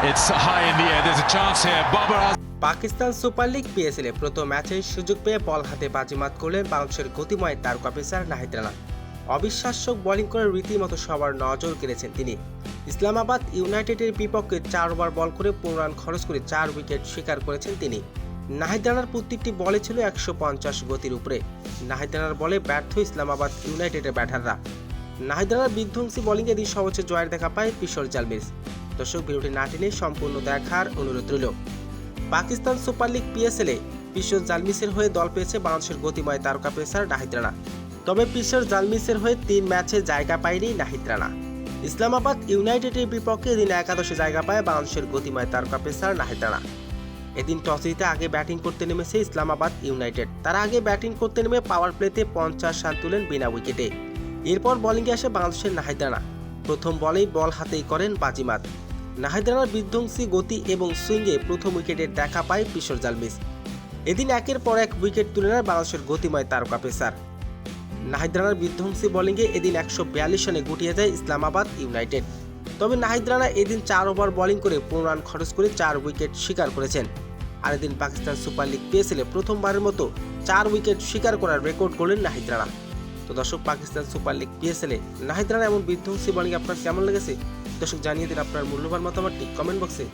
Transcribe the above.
It's high in the air. There's a chance here. Babar Azam. Pakistan super league PSL প্রথম ম্যাচে সুযোগ পেয়ে বল হাতে বাজিমাত করলেন বাংলাদেশের গতিময় তারকা পেসার নাহিদ রানা। অবিশ্বাস্য বোলিং করে রীতিমতো সবার নজর কেড়েছেন তিনি। ইসলামাবাদ ইউনাইটেডের বিপক্ষে 4 ওভার বল করে 15 রান খরচ করে 4 উইকেট শিকার করেছেন তিনি। নাহিদ রানার প্রত্যেকটি বলে ছিল 150 গতির উপরে। নাহিদ রানার বলে ব্যর্থ ইসলামাবাদ ইউনাইটেডের ব্যাটাররা। নাহিদ রানার বিধ্বংসী বোলিংয়ে এদিন সর্বোচ্চ জয়ের দেখা পায় পিশোর জালমিস। দর্শক, ভিডিওটি না টেনে সম্পূর্ণ দেখার অনুরোধ রইল। পাকিস্তান সুপার লিগ পিএসএলে পিশোর জালমিসের হয়ে দল পেয়েছে বাংলাদেশের গতিময় তারকা পেসার নাহিদ রানা। তবে পিশোর জালমিসের হয়ে 3 ম্যাচে জায়গা পায়নি নাহিদ রানা। ইসলামাবাদ ইউনাইটেডের বিপক্ষে এদিন একাদশে জায়গা পায় বাংলাদেশের গতিময় তারকা পেসার নাহিদ রানা। এদিন টস জিতে আগে ব্যাটিং করতে নেমেছে ইসলামাবাদ ইউনাইটেড। তারা আগে ব্যাটিং করতে নেমে পাওয়ার প্লেতে 50 রান তুলেন বিনা উইকেটে। এরপর বোলিংয়ে আসে বাংলাদেশের নাহিদ রানা। প্রথম বলেই বল হাতেই করেন বাজিমাত। নাহিদ রানার বিধ্বংসী গতি এবং সুইংয়ে প্রথম উইকেটের দেখা পায় পিশোর জালমিস। এদিন একের পর এক উইকেট তুলে নেয় বাংলাদেশের গতিময় তারকা পেসার। নাহিদ রানার বিধ্বংসী বোলিংয়ে এদিন 142 রানে গুটিয়ে যায় ইসলামাবাদ ইউনাইটেড। তবে নাহিদ রানা এদিন 4 ওভার বোলিং করে 15 রান খরচ করে 4 উইকেট শিকার করেছেন। আর এদিন পাকিস্তান সুপার লিগ পিএসএলে প্রথমবারের মতো 4 উইকেট শিকার করার রেকর্ড করলেন নাহিদ রানা। তো দর্শক, পাকিস্তান সুপার লিগ পিএসএলে নাহিদ রানা এমন বিধ্বংসী বোলিং আপনার কেমন লেগেছে? দর্শক, জানিয়ে দিন আপনার মূল্যবান মতামতটি কমেন্ট বক্সে।